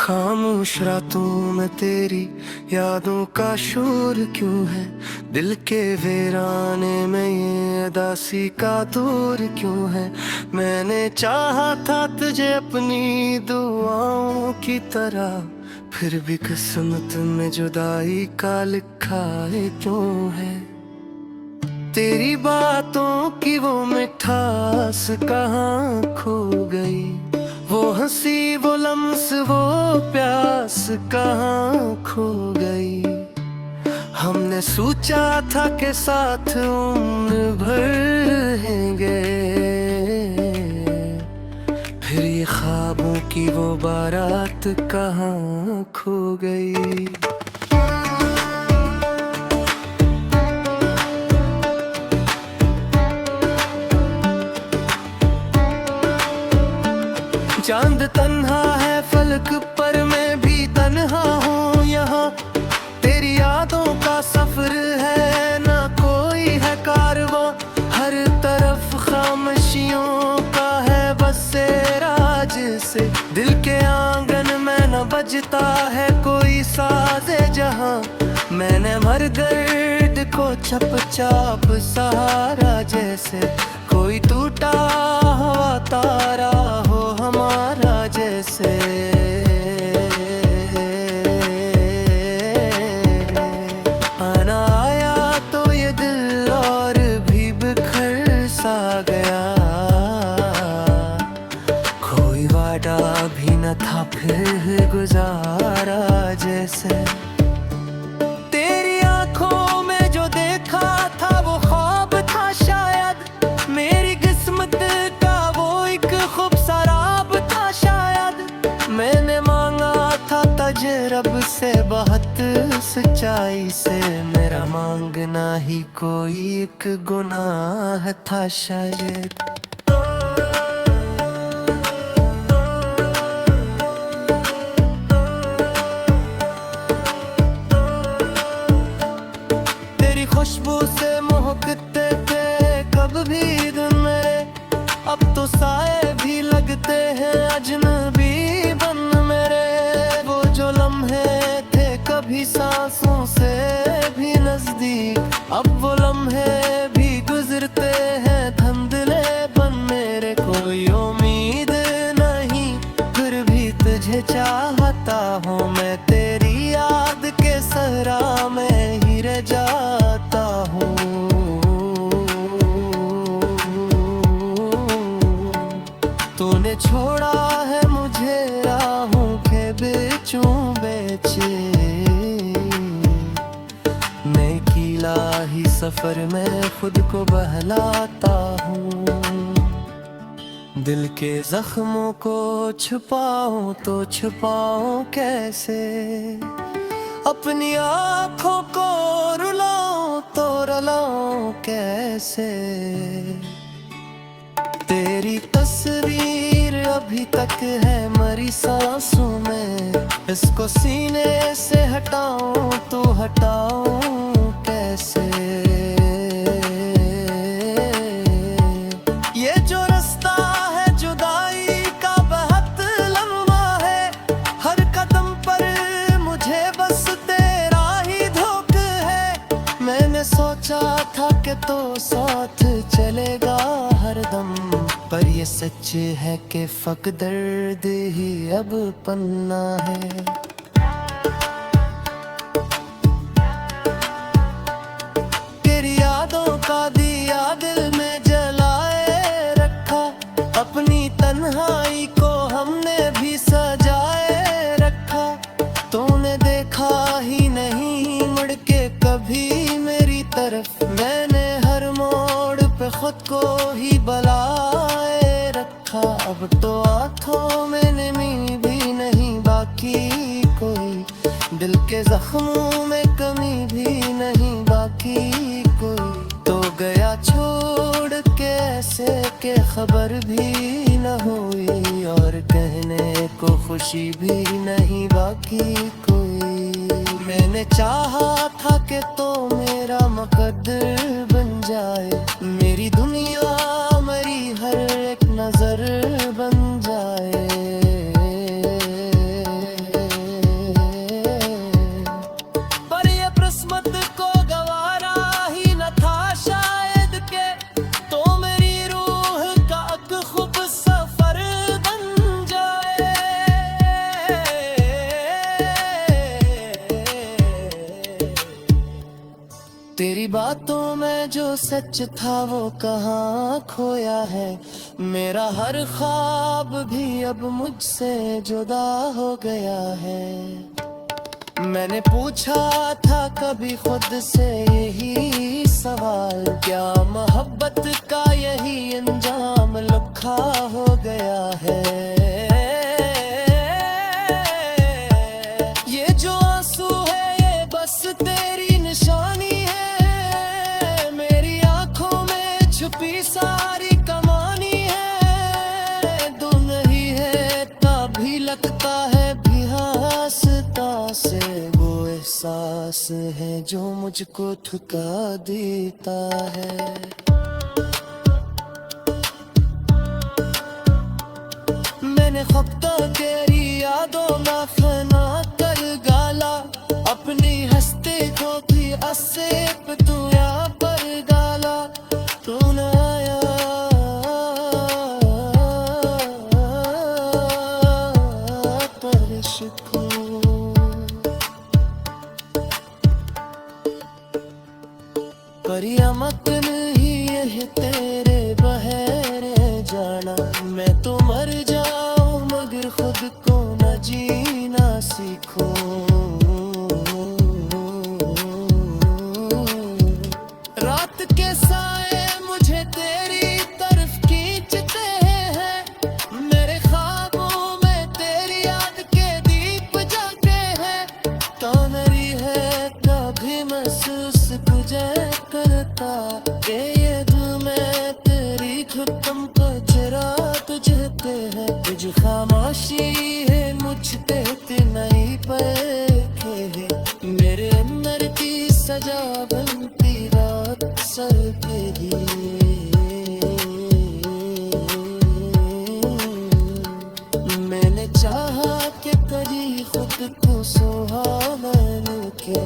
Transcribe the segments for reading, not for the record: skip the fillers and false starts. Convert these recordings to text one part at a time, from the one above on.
खामोश रातों में तेरी यादों का शोर क्यों है। दिल के वीराने में ये उदासी का दौर क्यों है। मैंने चाहा था तुझे अपनी दुआओं की तरह, फिर भी किस्मत में जुदाई का लिखा है क्यों है। तेरी बातों की वो मिठास कहाँ खो गई, वो हंसी वो लम्स वो प्यास कहाँ खो गई। हमने सोचा था कि साथ उम्र भर रहेंगे, फिर ये ख्वाबों की वो बारात कहाँ खो गई। चांद तन्हा है फलक पर, मैं भी तन्हा हूँ यहाँ। तेरी यादों का सफर है ना कोई है कारवां, हर तरफ खामोशियों का है बसेरा जिसे। दिल के आंगन में न बजता है कोई साज़े जहाँ, मैंने मर गर्द को छप चाप सहारा जैसे। कोई टूटा हुआ तारा हो हमारा जैसे। आना आया तो ये दिल और भी बिखर सा गया, कोई वादा भी न था फिर गुजारा जैसे। तेरी आंखों में जो देखा था वो ख्वाब था शायद, मेरी किस्मत का वो एक खूब शराब था शायद। मैंने मांगा था तुझे रब से बहुत सच्चाई से, मेरा मांगना ही कोई एक गुनाह था शायद। तेरी खुशबू से महकते थे कब भी दिन मेरे, अब तो साए भी लगते हैं अजनबी बन मेरे। वो जो लम्हे थे कभी सांसों से भी नजदीक, अब वो लम्हे भी गुजरते हैं धुंधले बन मेरे। कोई उम्मीद नहीं फिर भी तुझे चाहता हूँ मैं, तेरी याद के सहरा में ही रह जाता हूँ। तूने छोड़ा है मुझे राहों के बेचूं बेचे, मैं कीला ही सफर में खुद को बहलाता हूँ। दिल के जख्मों को छुपाऊं तो छुपाऊं कैसे, अपनी आँखों को रुलाऊं तो रुलाऊं कैसे। तेरी तस्वीर अभी तक है मरी सांसों में, इसको सीने से हटाऊं तो हटाऊं कैसे। ये जो रास्ता है जुदाई का बहुत लंबा है, हर कदम पर मुझे बस तेरा ही धोख है। मैंने सोचा था कि तो साथ चलेगा हरदम, पर ये सच है कि फक दर्द ही अब पन्ना है। तेरी यादों का दिया दिल में जलाए रखा, अपनी तन्हाई को हमने भी सजाए रखा। तूने देखा ही नहीं मुड़ के कभी मेरी तरफ, मैंने हर मोड़ पे खुद को ही बलाए रखा। अब तो आँखों में नमी भी नहीं बाकी कोई, दिल के जख्मों में कमी भी नहीं बाकी कोई। तो गया छोड़ के ऐसे के खबर भी न हुई, और कहने को खुशी भी नहीं बाकी कोई। मैंने चाहा था कि तो मेरा मुकद्दर बन जाए, मेरी दुनिया मेरी हर एक नजर बन जाए। तेरी बातों में जो सच था वो कहाँ खोया है। मेरा हर ख्वाब भी अब मुझसे जुदा हो गया है। मैंने पूछा था कभी खुद से यही सवाल, क्या मोहब्बत का यही अंजाम लिखा हो गया है। ये जो आंसू है ये बस तेरी निशानी है, मेरी आंखों में छुपी सारी कमानी है। तू नहीं है तभी लगता है भी हंसता से, वो एहसास है जो मुझको थका देता है। मैंने खपता तेरी यादों में फना कर गाला, अपनी हंसते को भी असेप तू यहाँ पर डाला। तू न आया पर शिकवा, पर यमकन ही यह तेरे बहरे जाना। मैं तो मर जाऊं मगर खुद को न जीना सीखूं। रात के साए मुझे तेरी तरफ खींचते हैं, मेरे ख्वाबों में तेरी याद के दीप जलते हैं। तो मेरी है कभी महसूस तुझे करता कि ये दिल में तेरी खत्म कचरा तुझते है। तुझ खामोशी है मुझ पे नहीं पे है, मेरे अंदर की सजा बनती रात सर के लिए। मैंने चाहा कि कभी खुद को सुहावन के,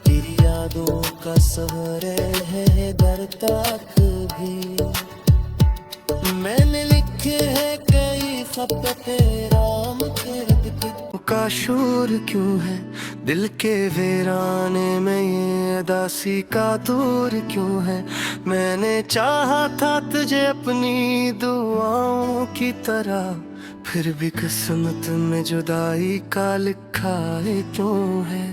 तेरी यादों का सफर है दर तक भी। मैंने लिखे है कई खत राम के का शोर क्यों है दिल के वीराने में, ये अदासी का दूर क्यों है। मैंने चाहा था तुझे अपनी दुआओं की तरह, फिर भी किस्मत में जुदाई का लिखा है क्यों है।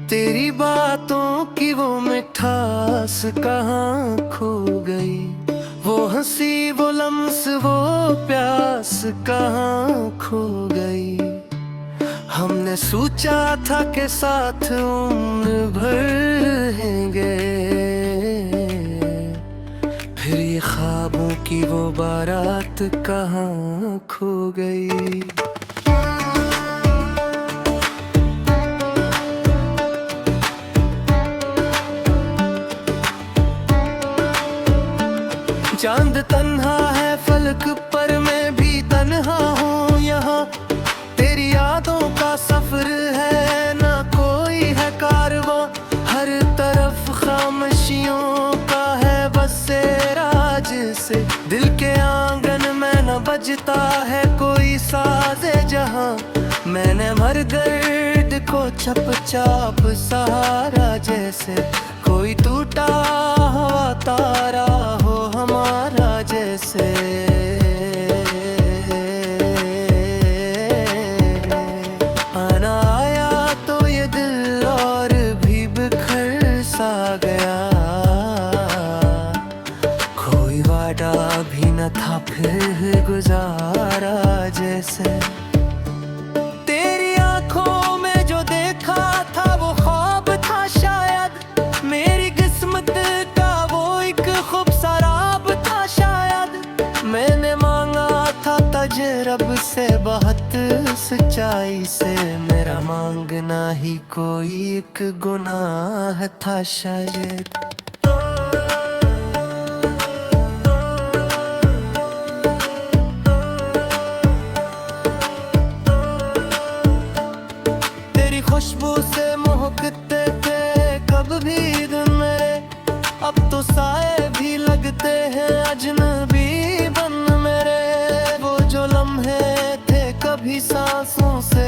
तेरी बातों की वो मिठास कहाँ खो गई, वो हंसी वो लम्स वो प्यास कहाँ खो गई। हमने सोचा था कि साथ उम्र भर रहेंगे, फिर ये ख्वाबों की वो बारात कहाँ खो गई। चांद तन्हा है फलक पर मैं भी तन्हा हूँ यहाँ, तेरी यादों का सफर है ना कोई है कारवां। हर तरफ खामोशियों का है बसेरा, से दिल के आंगन में न बजता है कोई साज़े जहाँ। मैंने मर गर्द को छप चाप सहारा, जैसे कोई टूटा हुआ तारा हो हमारा जैसे। आना आया तो ये दिल और भी बिखर सा गया, कोई वादा भी न था फिर गुजारा जैसे। तेरी आंखों में जो देखा था वो ख्वाब था शायद, मेरी किस्मत का वो एक खूब शराब था शायद। मैंने मांगा था तुझे रब से बहुत सच्चाई से, मेरा मांगना ही कोई एक गुनाह था शायद। तेरी खुशबू से महकते थे कब भी दिन मेरे, अब तो साए भी लगते हैं अजनबी बन मेरे। वो जो लम्हे थे कभी सांसों से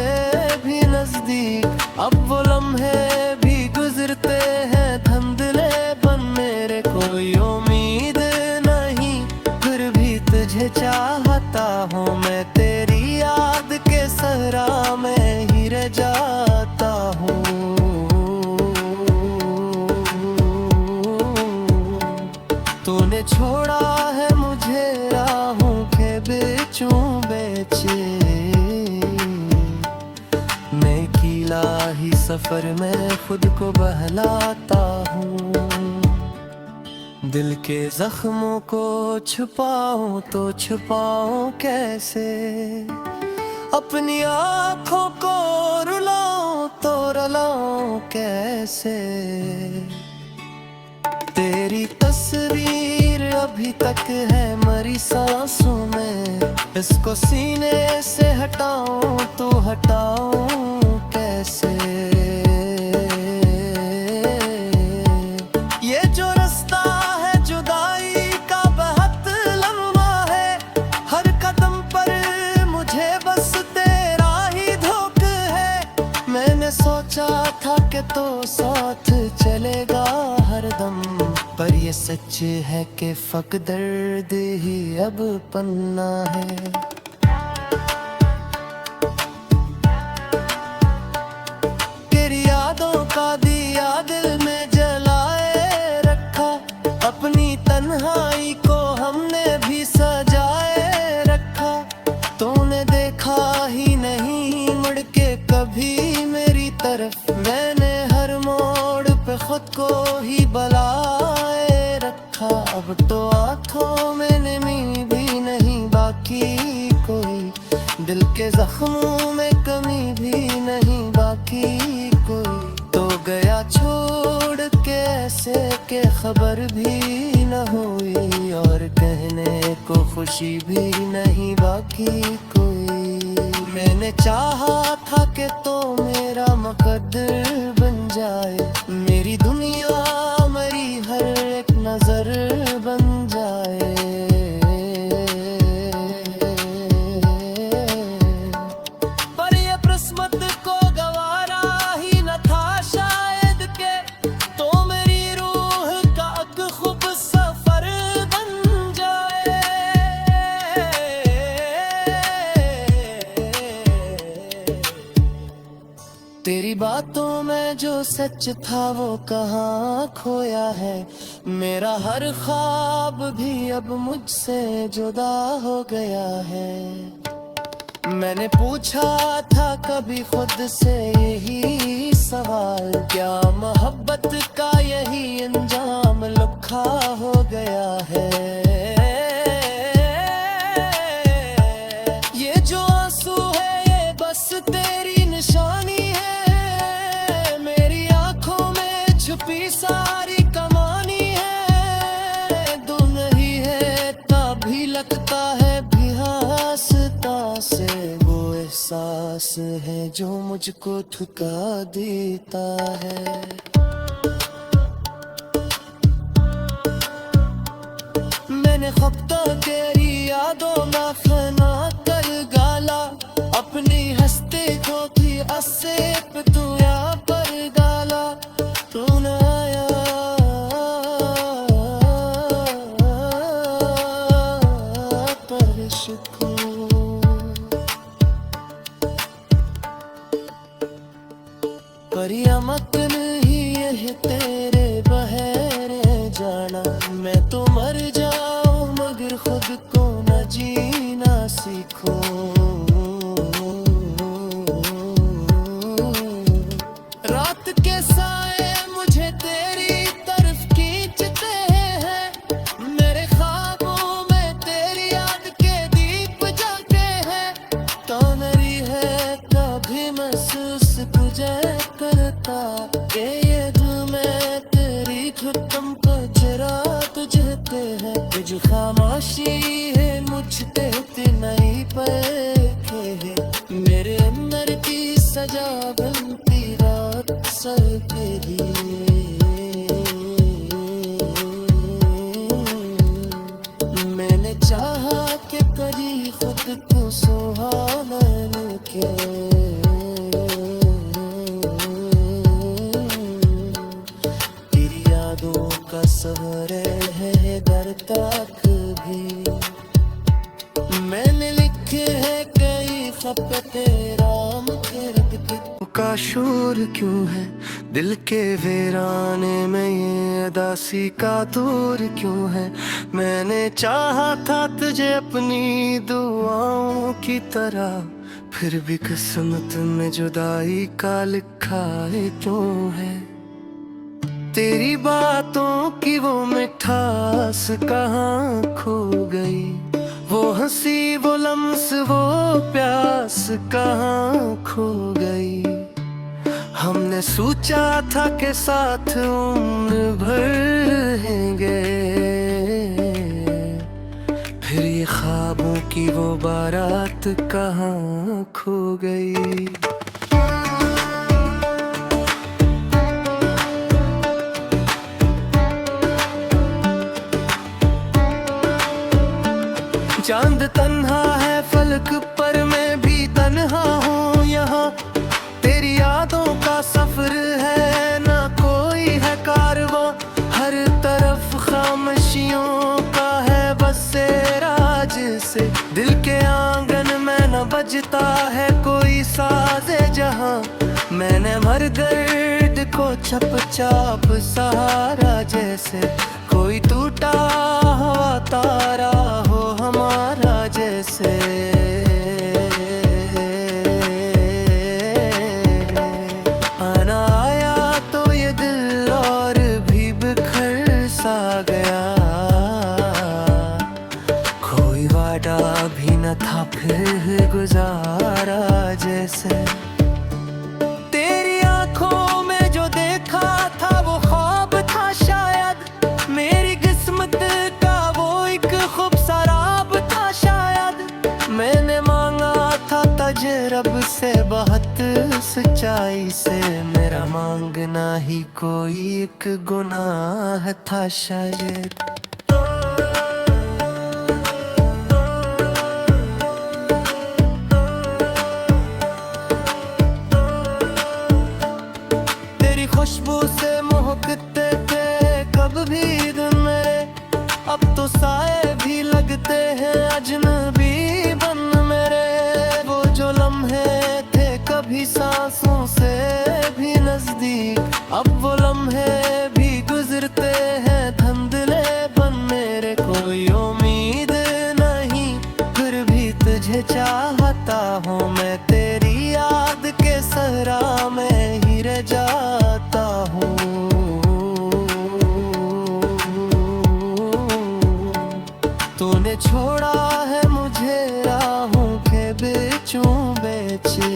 मैं अकेला ही सफर में खुद को बहलाता हूँ। दिल के जख्मों को छुपाऊं तो छुपाऊं कैसे, अपनी आँखों को रुलाऊं तो रुलाऊं कैसे। तेरी तस्वीर अभी तक है मरी सांसों में, इसको सीने से हटाऊं तो हटाऊं कैसे। ये जो रास्ता है जुदाई का बहुत लंबा है, हर कदम पर मुझे बस तेरा ही धोख है। मैंने सोचा था कि तो साथ चलेगा हरदम, पर ये सच है कि फक दर्द ही अब पन्ना है। तेरी यादों का दिया दिल में जलाए रखा, अपनी तन्हाई को हमने भी सजाए रखा। तूने देखा ही नहीं मुड़ के कभी मेरी तरफ, मैंने हर मोड़ पे खुद को ही बलाए रखा। अब तो आँखों में नमी भी नहीं बाकी कोई, दिल के जख्मों में कमी भी नहीं बाकी कोई। तो गया छोड़ के ऐसे के खबर भी न हुई, और कहने को खुशी भी नहीं बाकी कोई। मैंने चाहा था कि तो मेरा मुकद्दर बन जाए, मेरी दुनिया मेरी हर एक नजर बन जाए। पर ये किस्मत को गवारा ही न था शायद के, तो मेरी रूह का एक खूब सफर बन जाए। तेरी बातों में जो सच था वो कहाँ खोया है, मेरा हर ख्वाब भी अब मुझसे जुदा हो गया है। मैंने पूछा था कभी खुद से यही सवाल, क्या मोहब्बत का यही अंजाम लिखा हो गया है। ये जो आंसू है ये बस तेरी निशानी है, छुपी सारी कमानी है। तू नहीं है तभी लगता है भी हंसता से, वो एहसास है जो मुझको थका देता है। मैंने खपता तेरी यादों में फना कर गाला, अपनी हंसते को भी अस्से पे तू यहाँ पर डाला। तू न आया पर शुक्र, पर यमकन ही यह तेरे बहरे जाना। मैं तो मर जाऊं मगर खुद को न जीना सीखूं। रात के साए मुझे तेरी तरफ खींचते हैं, मेरे ख्वाबों में तेरी याद के दीप जलते हैं। तो नरी है कभी महसूस तुझे करता, ये दिल में तेरी खत्म को जरा तुझते है। तुझ खामोशी है मुझ पे नहीं पे है, मेरे अंदर की सजा बनती रात सर के लिए। मैंने चाहा कि कभी खुद को सुहाना के, तेरी यादों का सहारे है दर तक भी। मैंने लिखे है कई खत राम के रब का शोर क्यों है दिल के वीराने में, ये अदासी का दूर क्यों है। मैंने चाहा था तुझे अपनी दुआओं की तरह फिर भी किस्मत में जुदाई का लिखा है क्यों है। तेरी बातों की वो मिठास कहाँ खो गई, वो हंसी वो लम्स वो प्यास कहाँ खो गई। हमने सोचा था कि साथ उम्र भर रहेंगे, फिर ये ख्वाबों की वो बारात कहाँ खो गई। चांद तन्हा है फलक पर, मैं भी तन्हा हूँ यहाँ। तेरी यादों का सफर है, ना कोई है कारवां। हर तरफ खामोशियों का है बसेरा, जिसे दिल के आंगन में न बजता है कोई साज़े जहां। मैंने मर दर्द को छप छाप सहारा, जैसे कोई टूटा हुआ तारा हो हमारा जैसे। आना आया तो ये दिल और भी बिखर सा गया, कोई वादा भी न था फिर गुजारा जैसे। तेरी आंखों में जो देखा था वो ख्वाब था शायद, मेरी किस्मत का वो एक खूबसराब था शायद। मैंने मांगा था तुझे रब से बहुत सच्चाई से, मेरा मांगना ही कोई एक गुनाह था शायद। खुशबू से महकते थे कब भी दिन मेरे, अब तो साए भी लगते हैं अजनबी बन मेरे। वो जो लम्हे थे कभी सांसों से भी नजदीक, अब वो लम्हे भी गुजरते हैं धुंधले बन मेरे। कोई उम्मीद नहीं फिर भी तुझे चाहता हूँ मैं, तेरी याद के सहरा में ही रह जाता हूँ। तूने छोड़ा है मुझे राहों के बीचों बेचे,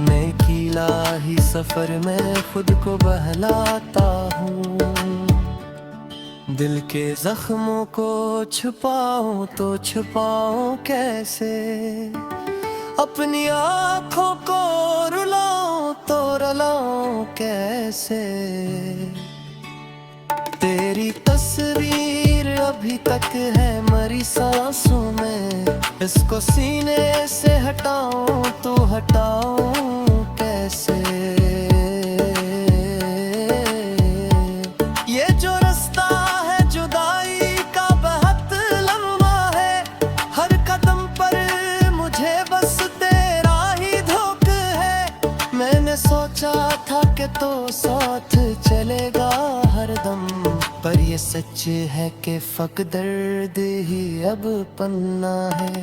मैं अकेला ही सफर में खुद को बहलाता हूँ। दिल के जख्मों को छुपाऊं तो छुपाऊं कैसे, अपनी आँखों को रुलाऊं तो रुलाऊं कैसे। तेरी तस्वीर अभी तक है मरी सांसों में, इसको सीने से हटाऊं तो हटाऊं कैसे। ये जो रास्ता है जुदाई का बहुत लंबा है, हर कदम पर मुझे बस तेरा ही धोख है। मैंने सोचा था कि तो साथ चलेगा हरदम, पर ये सच है कि फक दर्द ही अब पन्ना है।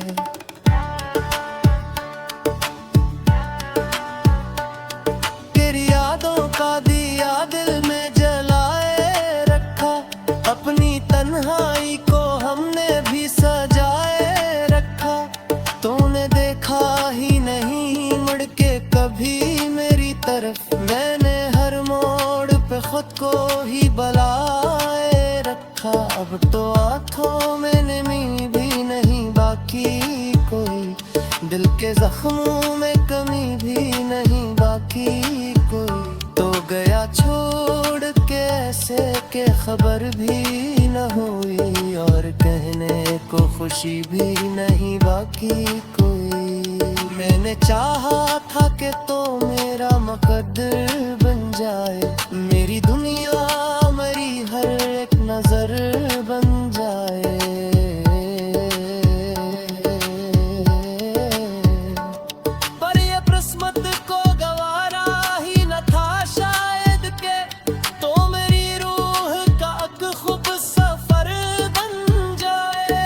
तेरी यादों का दिया दिल में जलाए रखा, अपनी तन्हाई को हमने भी सजाए रखा। तूने देखा ही नहीं मुड़ के कभी मेरी तरफ, मैंने हर मोड़ पे खुद को ही बलाए रखा। अब तो आँखों में नमी भी नहीं बाकी कोई, दिल के जख्मों में कमी भी नहीं बाकी कोई। तो गया छोड़ के ऐसे के खबर भी न हुई, और कहने को खुशी भी नहीं बाकी कोई। मैंने चाहा था कि तो मेरा मुकद्दर बन जाए, मेरी दुनिया मेरी हर एक नजर बन जाए। पर ये किस्मत को गवारा ही न था शायद के, तो मेरी रूह का एक खूब सफर बन जाए।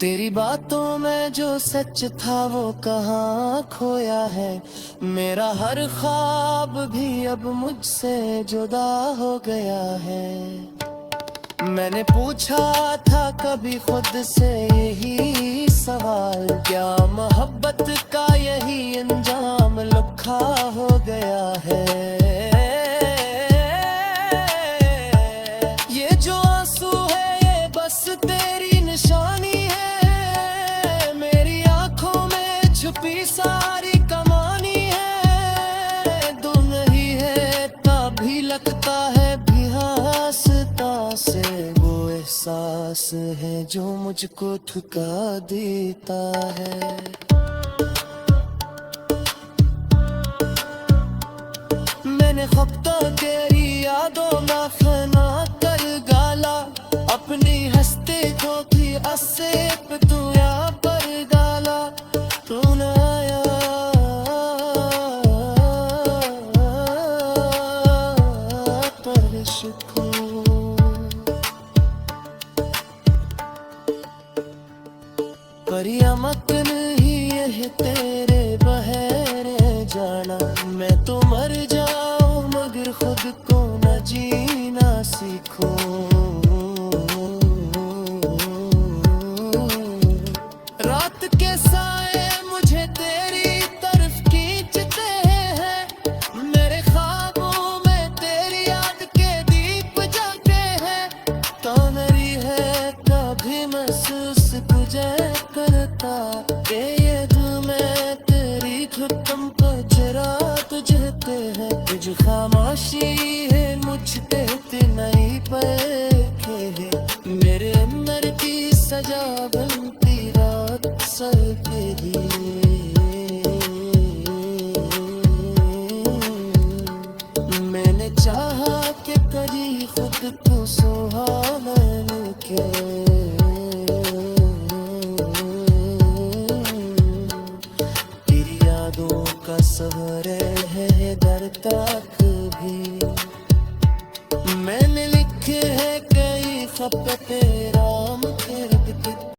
तेरी बातों में जो सच था वो कहाँ खोया है। मेरा हर ख्वाब भी अब मुझसे जुदा हो गया है। मैंने पूछा था कभी खुद से यही सवाल, क्या मोहब्बत का यही अंजाम लिखा हो गया है। ये जो आंसू है ये बस तेरी निशानी है, मेरी आंखों में छुपी सारी कमानी है। तू नहीं है तभी लगता है भी हंसता से, वो एहसास है जो मुझको ठुका देता है। मैंने खपता तेरी यादों में फना कर गाला, अपनी हंसते को भी असेप तू यहाँ पर डाला। तू न आया पर शुक्र, पर यमकन ही यह तेरे बहरे जाना। मैं तो मर जाऊं मगर खुद को न जीना सीखूं। रात के साए मुझे तेरी तरफ खींचते हैं, मेरे ख्वाबों में तेरी याद के दीप जलते हैं। तानरी है कभी महसूस तुझे करता कि ये दिल में तेरी खत्म कचरा तुझते हैं। तुझ खामोशी है मुझ पे नहीं पे है, मेरे अंदर की सजा बनती रात सर पे ही। मैंने चाहा कि कभी खुद को सुहावन के, तेरी यादों का सफर है दर तक भी। मैंने लिखे है कई खत तेरा